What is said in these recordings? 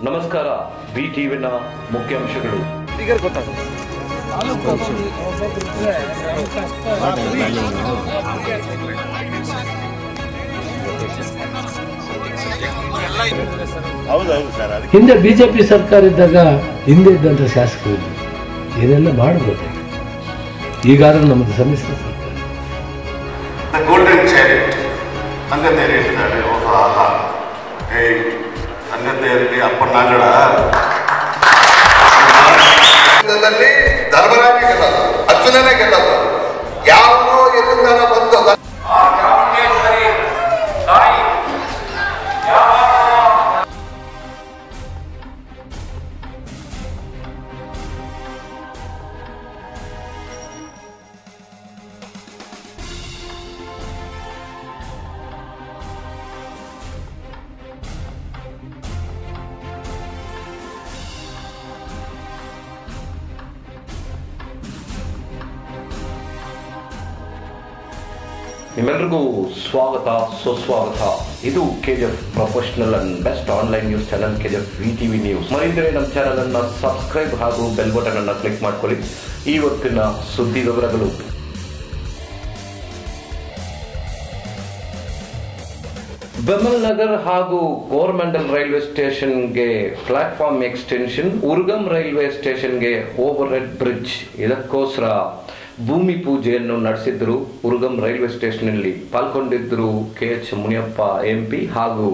ನಮಸ್ಕಾರ. BTVನ ಮುಖ್ಯಾಂಶಗಳು. ಹಿಂದೆ ಬಿಜೆಪಿ ಸರ್ಕಾರ ಇದ್ದಾಗ ಹಿಂದೆ ಇದ್ದಂಥ ಶಾಸಕರು ಏನೆಲ್ಲ ಮಾಡಬಹುದು. ಈಗಾದ್ರೂ ನಮ್ಮದು ಸಮ್ಮಿಶ್ರ ಸರ್ಕಾರ. ಗೋಲ್ಡನ್ ಚಾರಿಟ್ ತಂದೆ ತೇರು ಹೇಳ್ತಾರೆ. ತಂದೆ ತೇರಿಗೆ ಅಪ್ಪನಾಗಡ ಧರ್ಮರಾಜನೇ ಗೆಲ್ಲೋದು, ಅರ್ಜುನನೇ ಗೆಲ್ಲೋದು. ಯಾವುದೋ ಎಲ್ಲಿಂದ ಬಂದು ನಿಮ್ಮೆಲ್ಲರಿಗೂ ಸ್ವಾಗತ, ಸುಸ್ವಾಗತ. ಇದು KGF professional and best online news channel KGF VTV news. ಮರಿದ್ರೆ ನಮ್ಮ ಚಾನಲ್ ಅನ್ನ ಸಬ್ಸ್ಕ್ರೈಬ್ ಹಾಗೂ ಬೆಲ್ ಬಟನ್ ಅನ್ನ ಕ್ಲಿಕ್ ಮಾಡ್ಕೊಳ್ಳಿ. ಇವತ್ತಿನ ಸುದ್ದಿ ವಿವರಗಳು. ಬೆಮಲ್ ನಗರ್ ಹಾಗೂ ಕೋರಮಂಡಲ್ ರೈಲ್ವೆ ಸ್ಟೇಷನ್ಗೆ ಪ್ಲಾಟ್ಫಾರ್ಮ್ ಎಕ್ಸ್ಟೆನ್ಷನ್, ಉರ್ಗಂ ರೈಲ್ವೆ ಸ್ಟೇಷನ್ಗೆ ಓವರ್ ಹೆಡ್ ಬ್ರಿಡ್ಜ್, ಇದಕ್ಕೋಸ್ಕರ ಭೂಮಿ ಪೂಜೆಯನ್ನು ನಡೆಸಿದ್ರು. ಉರ್ಗಂ ರೈಲ್ವೆ ಸ್ಟೇಷನ್ನಲ್ಲಿ ಪಾಲ್ಗೊಂಡಿದ್ದರು KH ಮುನಿಯಪ್ಪ MP ಹಾಗೂ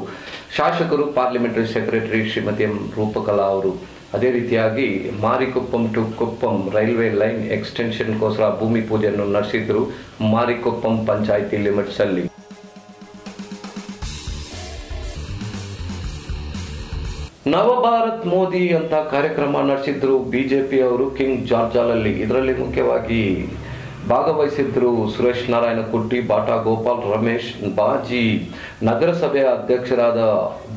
ಶಾಸಕರು, parliamentary secretary Shrimati M Roopakala ಅವರು. ಅದೇ ರೀತಿಯಾಗಿ ಮಾರಿಕೊಪ್ಪಂ ಟು ಕೊಪ್ಪಂ ರೈಲ್ವೆ ಲೈನ್ ಎಕ್ಸ್ಟೆನ್ಷನ್ಗೋಸ್ಕರ ಭೂಮಿ ಪೂಜೆಯನ್ನು ನಡೆಸಿದ್ರು ಮಾರಿಕೊಪ್ಪಂ ಪಂಚಾಯಿತಿ ಲಿಮಿಟ್ಸ್ ಅಲ್ಲಿ. ನವಭಾರತ್ ಮೋದಿ ಅಂತ ಕಾರ್ಯಕ್ರಮ ನಡೆಸಿದ್ರು ಬಿಜೆಪಿ ಅವರು ಕಿಂಗ್ ಜಾರ್ಜಾಲಲ್ಲಿ. ಇದರಲ್ಲಿ ಮುಖ್ಯವಾಗಿ ಭಾಗವಹಿಸಿದ್ರು ಸುರೇಶ್ ನಾರಾಯಣ ಕುಟ್ಟಿ, ಬಾಟಾ ಗೋಪಾಲ್, ರಮೇಶ್ ಬಾಜಿ, ನಗರಸಭೆಯ ಅಧ್ಯಕ್ಷರಾದ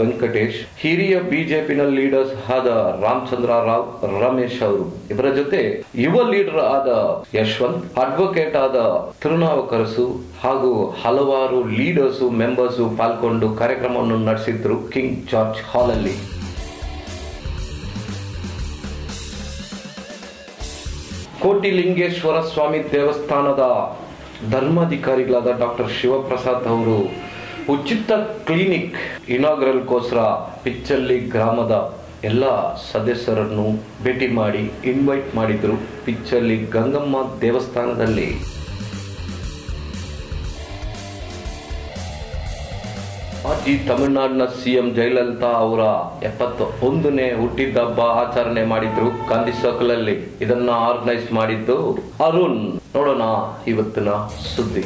ವೆಂಕಟೇಶ್, ಹಿರಿಯ ಬಿಜೆಪಿನ ಲೀಡರ್ಸ್ ಆದ ರಾಮಚಂದ್ರ ರಾವ್, ರಮೇಶ್ ಅವರು. ಇವರ ಜೊತೆ ಯುವ ಲೀಡರ್ ಆದ ಯಶವಂತ್, ಅಡ್ವೊಕೇಟ್ ಆದ ತಿರುನಾವುಕರಸು ಹಾಗೂ ಹಲವಾರು ಲೀಡರ್ಸು, ಮೆಂಬರ್ಸು ಪಾಲ್ಗೊಂಡು ಕಾರ್ಯಕ್ರಮವನ್ನು ನಡೆಸಿದ್ರು ಕಿಂಗ್ ಜಾರ್ಜ್ ಹಾಲ್ ಅಲ್ಲಿ. ಕೋಟಿಲಿಂಗೇಶ್ವರ ಸ್ವಾಮಿ ದೇವಸ್ಥಾನದ ಧರ್ಮಾಧಿಕಾರಿಗಳಾದ ಡಾಕ್ಟರ್ ಶಿವಪ್ರಸಾದ್ ಅವರು ಉಚಿತ ಕ್ಲಿನಿಕ್ ಇನಾಗ್ರಲ್ಗೋಸ್ಕರ ಪಿಚ್ಚಲ್ಲಿ ಗ್ರಾಮದ ಎಲ್ಲ ಸದಸ್ಯರನ್ನು ಭೇಟಿ ಮಾಡಿ ಇನ್ವೈಟ್ ಮಾಡಿದ್ರು. ಪಿಚ್ಚಲ್ಲಿ ಗಂಗಮ್ಮ ದೇವಸ್ಥಾನದಲ್ಲಿ ಮಾಜಿ ತಮಿಳುನಾಡಿನ CM ಜಯಲಲಿತಾ ಅವರ 71ನೇ ಹುಟ್ಟಿದಬ್ಬ ಆಚರಣೆ ಮಾಡಿದ್ರು ಗಾಂಧಿ ಸರ್ಕಲ್ ಅಲ್ಲಿ. ಇದನ್ನ ಆರ್ಗನೈಸ್ ಮಾಡಿದ್ದು ಅರುಣ್. ನೋಡೋಣ ಇವತ್ತಿನ ಸುದ್ದಿ.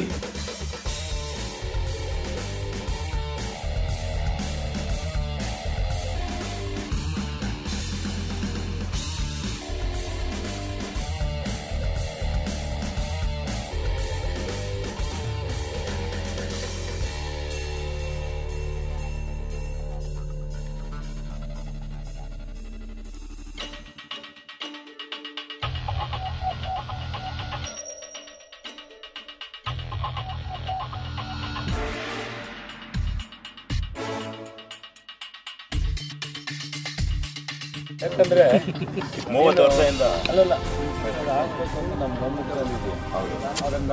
ಯಾಕಂದ್ರೆ 30 ವರ್ಷದಿಂದ ಅಲ್ಲಲ್ಲ ಆಗಬೇಕು ಅಂತ ನಮ್ಮ ನಂಬಿಕೆಯಲ್ಲಿ ಇದೆ. ಅದನ್ನ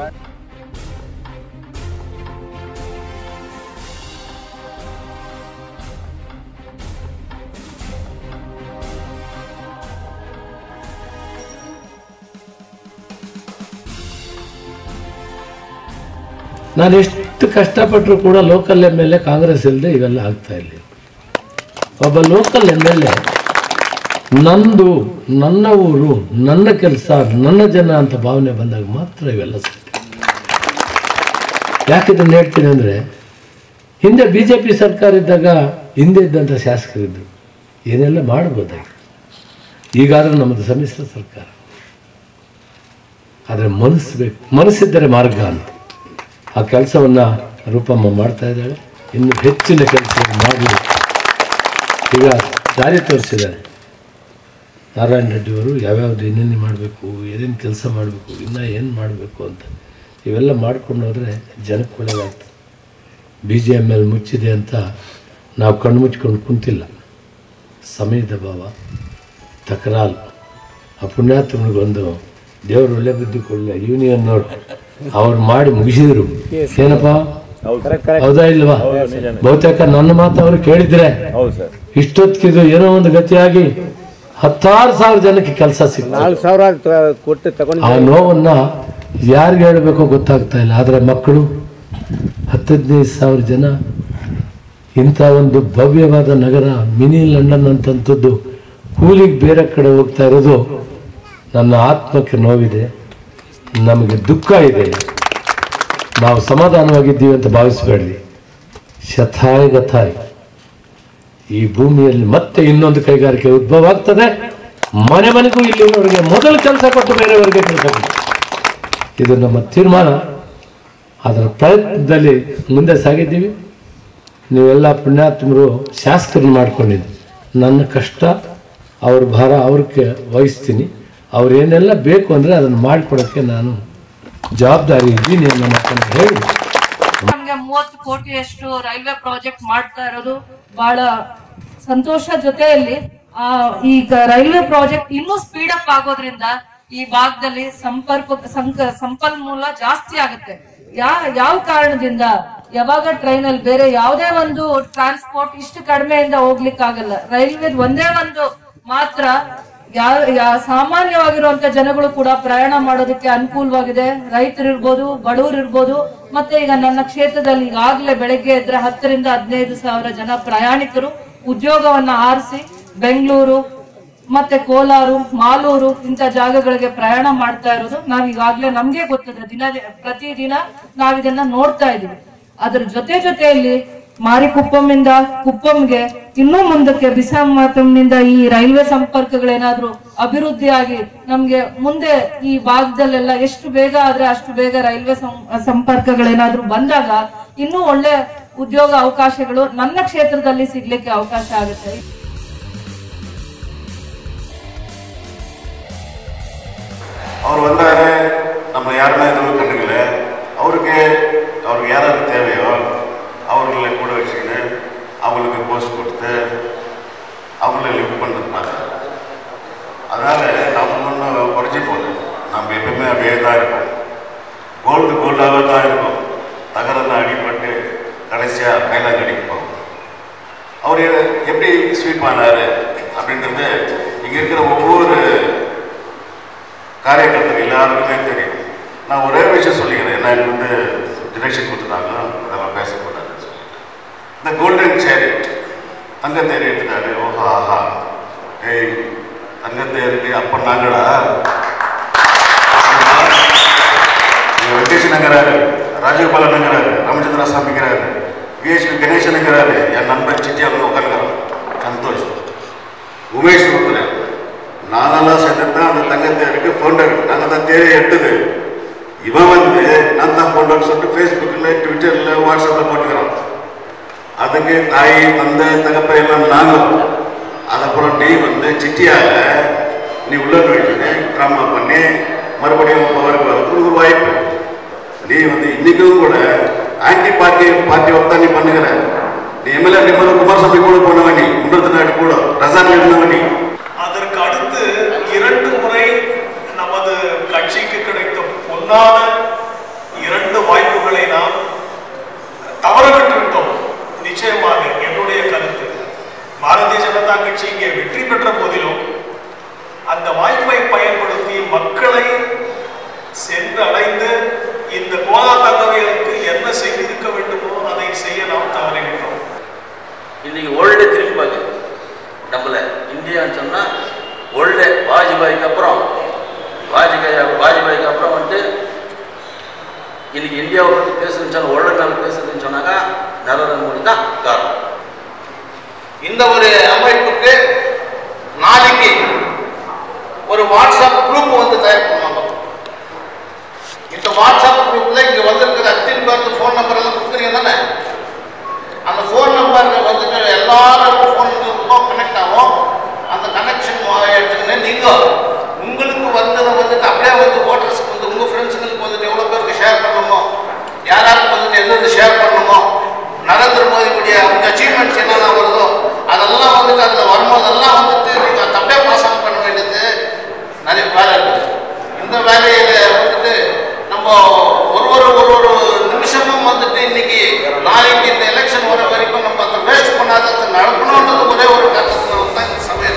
ನಾನು ಎಷ್ಟು ಕಷ್ಟಪಟ್ಟರು ಕೂಡ ಲೋಕಲ್ MLA ಕಾಂಗ್ರೆಸ್ ಇಲ್ಲದೆ ಇವೆಲ್ಲ ಆಗ್ತಾ ಇಲ್ಲ. ಒಬ್ಬ ಲೋಕಲ್ MLA ನಂದು, ನನ್ನ ಊರು, ನನ್ನ ಕೆಲಸ, ನನ್ನ ಜನ ಅಂತ ಭಾವನೆ ಬಂದಾಗ ಮಾತ್ರ ಇವೆಲ್ಲ ಸಾಧ್ಯ. ಯಾಕೆ ಇದನ್ನು ಹೇಳ್ತೀನಿ ಅಂದರೆ, ಹಿಂದೆ ಬಿಜೆಪಿ ಸರ್ಕಾರ ಇದ್ದಾಗ ಹಿಂದೆ ಇದ್ದಂಥ ಶಾಸಕರಿದ್ದರು ಏನೆಲ್ಲ ಮಾಡಬಹುದಾಗಿ. ಈಗಾದರೂ ನಮ್ಮದು ಸಮ್ಮಿಶ್ರ ಸರ್ಕಾರ. ಆದರೆ ಮನಸ್ಸಬೇಕು, ಮನಸ್ಸಿದ್ದರೆ ಮಾರ್ಗ ಅಂತ ಆ ಕೆಲಸವನ್ನು ರೂಪಮ್ಮ ಮಾಡ್ತಾ ಇದ್ದಾಳೆ. ಇನ್ನು ಹೆಚ್ಚಿನ ಕೆಲಸವನ್ನು ಮಾಡಿ ಈಗ ದಾರಿ ತೋರಿಸಿದ್ದಾರೆ. ನಾರಾಯಣ ರೆಡ್ಡಿಯವರು ಯಾವ್ಯಾವ್ದು ಏನೇನು ಮಾಡಬೇಕು, ಏನೇನು ಕೆಲಸ ಮಾಡಬೇಕು, ಇನ್ನೂ ಏನು ಮಾಡಬೇಕು ಅಂತ ಇವೆಲ್ಲ ಮಾಡ್ಕೊಂಡು ಹೋದರೆ ಜನಕ್ಕೆ ಒಳ್ಳೆಯದಾಗ್ತದೆ. BGML ಮುಚ್ಚಿದೆ ಅಂತ ನಾವು ಕಣ್ಣು ಮುಚ್ಕೊಂಡು ಕುಂತಿಲ್ಲ. ಸಮಯದ ಭಾವ ತಕರಾಲು. ಆ ಪುಣ್ಯಾತ್ಮನಿಗೊಂದು ದೇವರು ಒಳ್ಳೆ ಬುದ್ಧಿ ಕೊಡಲಿ. ಯೂನಿಯನ್ ನೋಡಿ ಅವ್ರು ಮಾಡಿ ಮುಗಿಸಿದ್ರು. ಏನಪ್ಪ ಹೌದಾ ಇಲ್ವಾ? ಬಹುತೇಕ ನನ್ನ ಮಾತು ಅವರು ಕೇಳಿದ್ರೆ ಇಷ್ಟೊತ್ತಿಗೆ ಏನೋ ಒಂದು ಗತಿಯಾಗಿ 16,000 ಜನಕ್ಕೆ ಕೆಲಸ ಸಿಗ್ತದೆ. ಆ ನೋವನ್ನ ಯಾರಿಗೆ ಹೇಳಬೇಕೋ ಗೊತ್ತಾಗ್ತಾ ಇಲ್ಲ. ಆದರೆ ಮಕ್ಕಳು 10-15,000 ಜನ ಇಂಥ ಒಂದು ಭವ್ಯವಾದ ನಗರ ಮಿನಿ ಲಂಡನ್ ಅಂತಂಥದ್ದು ಕೂಲಿಗೆ ಬೇರೆ ಕಡೆ ಹೋಗ್ತಾ ಇರೋದು ನನ್ನ ಆತ್ಮಕ್ಕೆ ನೋವಿದೆ, ನಮಗೆ ದುಃಖ ಇದೆ. ನಾವು ಸಮಾಧಾನವಾಗಿದ್ದೀವಿ ಅಂತ ಭಾವಿಸಬೇಡ್ರಿ. ಶತಾಯ್ ಗತಾಯ್ ಈ ಭೂಮಿಯಲ್ಲಿ ಮತ್ತೆ ಇನ್ನೊಂದು ಕೈಗಾರಿಕೆ ಉದ್ಭವ ಆಗ್ತದೆ. ಮನೆ ಮನೆಗೂ ಇಲ್ಲಿವರೆಗೆ ಮೊದಲು ಕೆಲಸ ಕೊಟ್ಟು ಬೇರೆಯವರಿಗೆ ಕೆಲಸ ಕೊಟ್ಟು, ಇದು ನಮ್ಮ ತೀರ್ಮಾನ. ಅದರ ಪ್ರಯತ್ನದಲ್ಲಿ ಮುಂದೆ ಸಾಗಿದ್ದೀವಿ. ನೀವೆಲ್ಲ ಪುಣ್ಯಾತ್ಮರು ಶಾಸಕರನ್ನು ಮಾಡ್ಕೊಂಡಿದ್ದು, ನನ್ನ ಕಷ್ಟ ಅವ್ರ ಭಾರ ಅವ್ರಿಗೆ ವಹಿಸ್ತೀನಿ. ಅವ್ರೇನೆಲ್ಲ ಬೇಕು ಅಂದರೆ ಅದನ್ನು ಮಾಡಿಕೊಡೋಕ್ಕೆ ನಾನು ಜವಾಬ್ದಾರಿ ಇದ್ದೀನಿ ಅನ್ನೋ ಮಾತನ್ನು ಹೇಳಿ, ನಮ್ಗೆ 30 ಕೋಟಿಯಷ್ಟು ರೈಲ್ವೆ ಪ್ರಾಜೆಕ್ಟ್ ಮಾಡ್ತಾ ಇರೋದು ಬಹಳ ಸಂತೋಷ. ಜೊತೆಯಲ್ಲಿ ಈಗ ರೈಲ್ವೆ ಪ್ರಾಜೆಕ್ಟ್ ಇನ್ನೂ ಸ್ಪೀಡ್ ಅಪ್ ಆಗೋದ್ರಿಂದ ಈ ಭಾಗದಲ್ಲಿ ಸಂಪನ್ಮೂಲ ಜಾಸ್ತಿ ಆಗುತ್ತೆ. ಯಾವ ಕಾರಣದಿಂದ ಯಾವಾಗ ಟ್ರೈನ್ ಅಲ್ಲಿ ಬೇರೆ ಯಾವುದೇ ಒಂದು ಟ್ರಾನ್ಸ್ಪೋರ್ಟ್ ಇಷ್ಟು ಕಡಿಮೆಯಿಂದ ಹೋಗ್ಲಿಕ್ಕಾಗಲ್ಲ. ರೈಲ್ವೆ ಒಂದೇ ಒಂದು ಮಾತ್ರ ಸಾಮಾನ್ಯವಾಗಿರುವಂತ ಜನಗಳು ಕೂಡ ಪ್ರಯಾಣ ಮಾಡೋದಕ್ಕೆ ಅನುಕೂಲವಾಗಿದೆ. ರೈತರಿರ್ಬೋದು, ಬಡವರು ಇರ್ಬೋದು. ಮತ್ತೆ ಈಗ ನನ್ನ ಕ್ಷೇತ್ರದಲ್ಲಿ ಈಗಾಗಲೇ ಬೆಳಗ್ಗೆ ಎದ್ರೆ 10,000 to 15,000 ಜನ ಪ್ರಯಾಣಿಕರು ಉದ್ಯೋಗವನ್ನ ಆರಿಸಿ ಬೆಂಗಳೂರು ಮತ್ತೆ ಕೋಲಾರ, ಮಾಲೂರು ಇಂಥ ಜಾಗಗಳಿಗೆ ಪ್ರಯಾಣ ಮಾಡ್ತಾ ಇರೋದು ನಾವೀಗಾಗ್ಲೇ ನಮ್ಗೆ ಗೊತ್ತಿದೆ. ಪ್ರತಿದಿನ ನಾವಿದನ್ನ ನೋಡ್ತಾ ಇದೀವಿ. ಅದ್ರ ಜೊತೆಯಲ್ಲಿ ಮಾರಿಕುಪ್ಪಂನಿಂದ ಕುಪ್ಪಂಗೆ ಇನ್ನೂ ಮುಂದಕ್ಕೆ ಬಿಸಾಮಠಂನಿಂದ ಈ ರೈಲ್ವೆ ಸಂಪರ್ಕಗಳೇನಾದ್ರೂ ಅಭಿವೃದ್ಧಿಯಾಗಿ ನಮ್ಗೆ ಮುಂದೆ ಈ ಭಾಗದಲ್ಲೆಲ್ಲ ಎಷ್ಟು ಬೇಗ ಆದ್ರೆ ಅಷ್ಟು ಬೇಗ ರೈಲ್ವೆ ಸಂಪರ್ಕಗಳೇನಾದ್ರೂ ಬಂದಾಗ ಇನ್ನೂ ಒಳ್ಳೆ ಉದ್ಯೋಗ ಅವಕಾಶಗಳು ನನ್ನ ಕ್ಷೇತ್ರದಲ್ಲಿ ಸಿಗ್ಲಿಕ್ಕೆ ಅವಕಾಶ ಆಗುತ್ತೆ. ಅವ್ರು ಬಂದಾಗ ನಮ್ಮ ಯಾರನ್ನ ಇದ್ರು ಕಂಡಿಲ್ಲ, ಅವ್ರಿಗೆ ಯಾರು தேவையோ அவர்களை கூட வச்சுக்கின்னு அவங்களுக்கு போஸ்ட் கொடுத்து அவங்கள லிஃப்ட் பண்ணிருப்பாங்க. அதனால் நம்ம ஒன்றும் குறைச்சி போகுது. நம்ம எப்பவுமே அப்படியே தான் இருப்போம். கோல்டாகவே தான் இருக்கும். தகரெல்லாம் அடிபட்டு கடைசியாக கைலாங்கடிக்கு போகும். அவர் எப்படி ஸ்வீப் ஆனார் அப்படின்றது இங்கே இருக்கிற ஒவ்வொரு காரியக்கர்த்தர்கள் எல்லாருக்குமே தெரியும். நான் ஒரே விஷயம் சொல்லிக்கிறேன். என்ன எனக்கு வந்து டிரெக்ஷன் கொடுத்துட்டாங்க, அதெல்லாம் பேசக்கூடாதுன்னு சொல்லிட்டு. இந்த கோல்டன் சேரிட் தங்க தேர் எடுத்துட்டாரு. ஓஹா ஆஹா, ஏய் தங்க தேருக்கு அப்போ நாங்கடா வெங்கடேஷனுங்கிறாரு, ராஜீவ் பாலனுங்கிறாரு, ராமச்சந்திர சாமிங்கிறாரு, விஹெச்பி கணேசனுங்கிறாரு, என் நண்பன் சிட்டியா வந்து உட்காந்துக்கிறான் சந்தோஷ், உமேஷ் கொடுக்குறேன். நானெல்லாம் சேர்ந்து தான் அந்த தங்கத்தேருக்கு ஃபவுண்டர். நாங்கள் தான் தேரை எட்டுது. இவன் வந்து நான் தான் ஃபவுண்டர்னு சொல்லிட்டு ஃபேஸ்புக்கில், ட்விட்டரில், வாட்ஸ்அப்பில் போட்டுக்கிறோம். அதுக்கு தாய் தந்தை தகப்ப எல்லாம் நாங்கள். அதுக்கப்புறம் நீ வந்து சிட்டியாக நீ உள்ள நுழைக்கிட்டு ட்ராமா பண்ணி மறுபடியும் பவருக்கு வரதுக்கு ஒரு வாய்ப்பு. நீ வந்து இன்றைக்கும் கூட ஆன்டி பார்ட்டி ஒர்க் தான் நீ பண்ணுகிற. நீ எம்எல்ஏ குமாரசாமி கூட போனவ, நீ முன்னத்து நாடு கூட ரசானில் இருந்தவ நீ. அதற்கு அடுத்து 2 முறை நமது கட்சிக்கு கிடைத்த பொன்னான 2 வாய்ப்புகளை நாம் தவறவிட்டுவிட்டோம். நிச்சயமாக என்னுடைய கருத்து, பாரதிய ஜனதா கட்சி இங்கே வெற்றி பெற்ற போதிலும் அந்த வாய்ப்பை பயன்படுத்தி மக்களை சென்று அடைந்து இந்த கோலா தங்கவேலுக்கு என்ன செய்திருக்க வேண்டுமோ அதை செய்ய நாம் தவறிவிட்டோம். இன்னைக்கு ஓல்டு திரும்பி பார்க்குது நம்மள இந்தியான்னு சொன்னால் ஓல்டு. வாஜ்பாய்க்கு அப்புறம் வந்துட்டு இன்னைக்கு இந்தியாவை பற்றி பேசுதுன்னு சொன்னால், ஓல்டு நாள் பேசுதுன்னு சொன்னாக்கா நரேந்திர மோடி தான் காரணம். இந்த ஒரு அமைப்புக்கு நாளைக்கு ஒரு வாட்ஸ்அப் குரூப் வந்து தயார் பண்ணுவாங்க. இந்த வாட்ஸ்அப் குரூப்ல இங்க வந்திருக்கிற அத்தனை பேருக்கு ஃபோன் நம்பர் எல்லாம் கொடுக்குறீங்க தானே? அந்த ஃபோன் நம்பர் வந்துட்டு எல்லாரும் ஃபோன் கனெக்ட் ஆகும். அந்த கனெக்ஷன் எடுத்துக்கின்னு நீங்க உங்களுக்கு வந்ததை வந்துட்டு அப்படியே வந்து ஓட்டர்ஸ்க்கு வந்து உங்க ஃப்ரெண்ட்ஸுங்களுக்கு வந்துட்டு எவ்வளோ பேருக்கு ஷேர் பண்ணணுமோ, யாராருக்கு வந்துட்டு எந்தெந்த ஷேர் பண்ணணுமோ, நரேந்திர மோடியுடைய அவங்க அச்சீவ்மெண்ட்ஸ் என்னென்ன வருதோ அதை அதெல்லாம் வந்துட்டு அதில் வரும்போதெல்லாம் வந்துட்டு நீங்கள் தப்பே பாசம் பண்ண வேண்டியது நிறைய வேலை இருக்குது. இந்த வேலையில் வந்துட்டு நம்ம ஒரு நிமிஷமும் வந்துட்டு இன்னைக்கு நாளைக்கு இந்த எலெக்ஷன் வர வரைக்கும் நம்ம அதை வேஸ்ட் பண்ணாத நடக்கணுன்றது ஒரே ஒரு காரணத்தினால தான் இந்த சபையை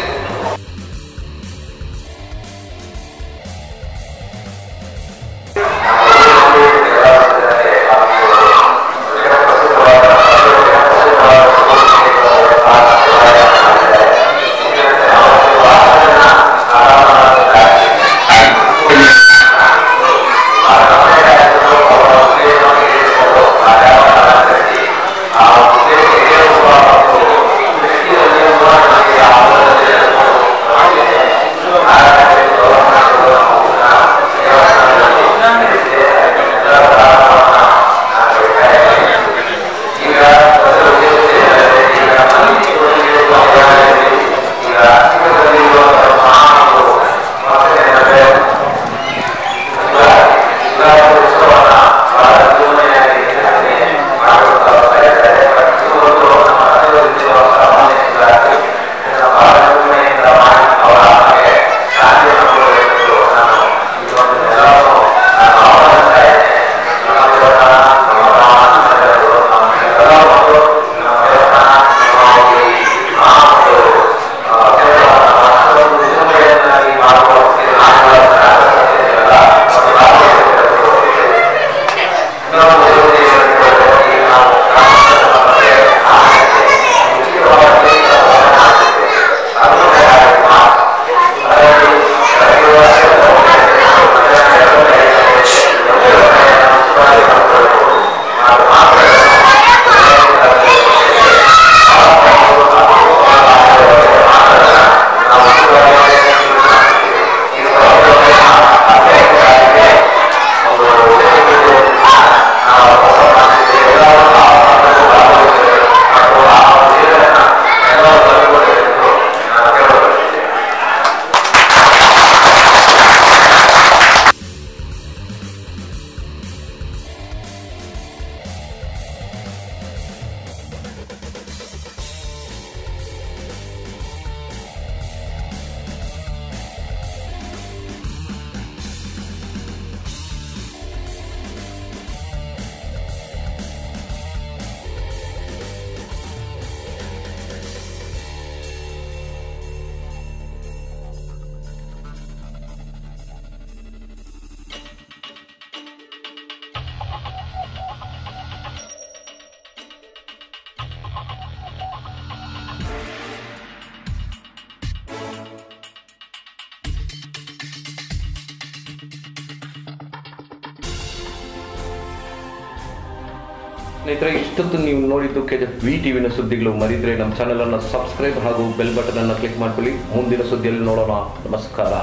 ಸ್ನೇಹಿತರೆ, ಇಷ್ಟೊತ್ತು ನೀವು ನೋಡಿದ್ದು KJV ಟಿವಿನ ಸುದ್ದಿಗಳು. ಮರಿದ್ರೆ ನಮ್ಮ ಚಾನೆಲ್ ಅನ್ನು ಸಬ್ಸ್ಕ್ರೈಬ್ ಹಾಗೂ ಬೆಲ್ ಬಟನ್ ಅನ್ನು ಕ್ಲಿಕ್ ಮಾಡ್ಕೊಳ್ಳಿ. ಮುಂದಿನ ಸುದ್ದಿಯಲ್ಲಿ ನೋಡೋಣ. ನಮಸ್ಕಾರ.